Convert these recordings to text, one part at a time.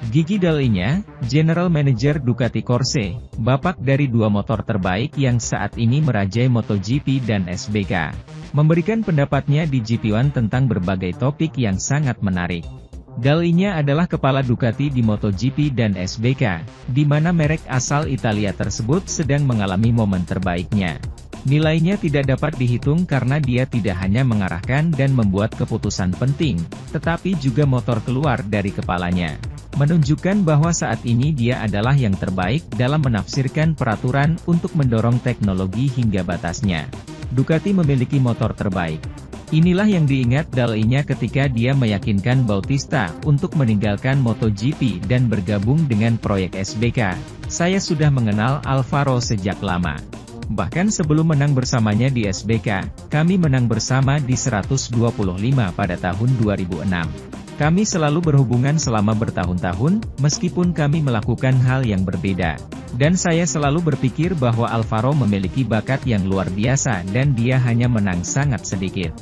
Gigi Dall'Igna, General Manager Ducati Corse, bapak dari dua motor terbaik yang saat ini merajai MotoGP dan SBK, memberikan pendapatnya di GP1 tentang berbagai topik yang sangat menarik. Dall'Igna adalah kepala Ducati di MotoGP dan SBK, di mana merek asal Italia tersebut sedang mengalami momen terbaiknya. Nilainya tidak dapat dihitung karena dia tidak hanya mengarahkan dan membuat keputusan penting, tetapi juga motor keluar dari kepalanya, menunjukkan bahwa saat ini dia adalah yang terbaik dalam menafsirkan peraturan untuk mendorong teknologi hingga batasnya. Ducati memiliki motor terbaik. Inilah yang diingat Dall'Igna ketika dia meyakinkan Bautista untuk meninggalkan MotoGP dan bergabung dengan proyek SBK. Saya sudah mengenal Alvaro sejak lama. Bahkan sebelum menang bersamanya di SBK, kami menang bersama di 125 pada tahun 2006. Kami selalu berhubungan selama bertahun-tahun, meskipun kami melakukan hal yang berbeda. Dan saya selalu berpikir bahwa Alvaro memiliki bakat yang luar biasa dan dia hanya menang sangat sedikit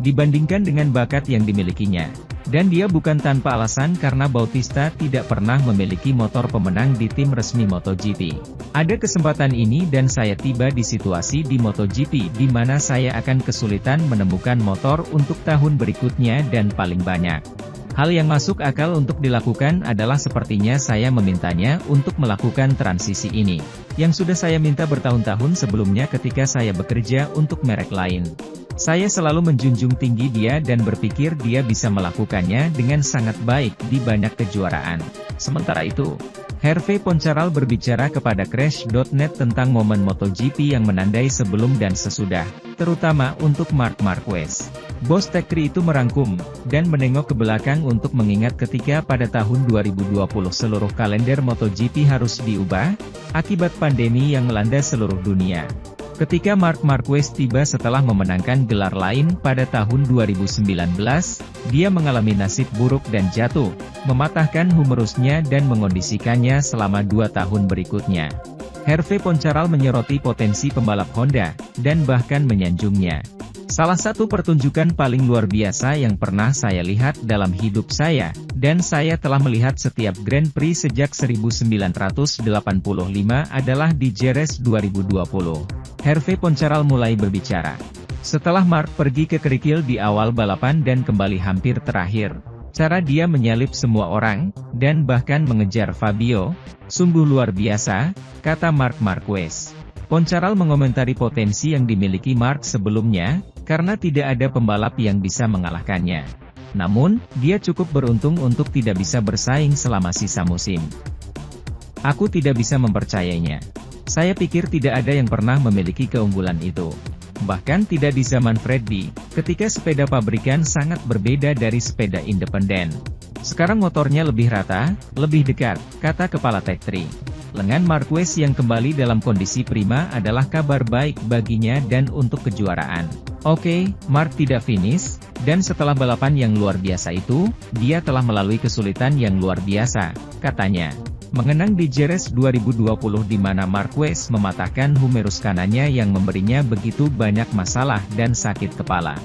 dibandingkan dengan bakat yang dimilikinya. Dan dia bukan tanpa alasan karena Bautista tidak pernah memiliki motor pemenang di tim resmi MotoGP. Ada kesempatan ini dan saya tiba di situasi di MotoGP di mana saya akan kesulitan menemukan motor untuk tahun berikutnya dan paling banyak. Hal yang masuk akal untuk dilakukan adalah sepertinya saya memintanya untuk melakukan transisi ini, yang sudah saya minta bertahun-tahun sebelumnya ketika saya bekerja untuk merek lain. Saya selalu menjunjung tinggi dia dan berpikir dia bisa melakukannya dengan sangat baik di banyak kejuaraan. Sementara itu, Hervé Poncharal berbicara kepada Crash.net tentang momen MotoGP yang menandai sebelum dan sesudah, terutama untuk Marc Marquez. Bos Tech3 itu merangkum, dan menengok ke belakang untuk mengingat ketika pada tahun 2020 seluruh kalender MotoGP harus diubah, akibat pandemi yang melanda seluruh dunia. Ketika Marc Marquez tiba setelah memenangkan gelar lain pada tahun 2019, dia mengalami nasib buruk dan jatuh, mematahkan humerusnya dan mengondisikannya selama 2 tahun berikutnya. Hervé Poncharal menyoroti potensi pembalap Honda, dan bahkan menyanjungnya. Salah satu pertunjukan paling luar biasa yang pernah saya lihat dalam hidup saya, dan saya telah melihat setiap Grand Prix sejak 1985 adalah di Jerez 2020. Hervé Poncharal mulai berbicara. Setelah Marc pergi ke kerikil di awal balapan dan kembali hampir terakhir, cara dia menyalip semua orang, dan bahkan mengejar Fabio, sungguh luar biasa, kata Marc Marquez. Poncharal mengomentari potensi yang dimiliki Marc sebelumnya, karena tidak ada pembalap yang bisa mengalahkannya. Namun, dia cukup beruntung untuk tidak bisa bersaing selama sisa musim. Aku tidak bisa mempercayainya. Saya pikir tidak ada yang pernah memiliki keunggulan itu. Bahkan tidak di zaman Freddy, ketika sepeda pabrikan sangat berbeda dari sepeda independen. Sekarang motornya lebih rata, lebih dekat, kata kepala Tech3. Lengan Marquez yang kembali dalam kondisi prima adalah kabar baik baginya dan untuk kejuaraan. Oke, Marc tidak finish, dan setelah balapan yang luar biasa itu, dia telah melalui kesulitan yang luar biasa, katanya. Mengenang di Jerez 2020 di mana Marquez mematahkan humerus kanannya yang memberinya begitu banyak masalah dan sakit kepala.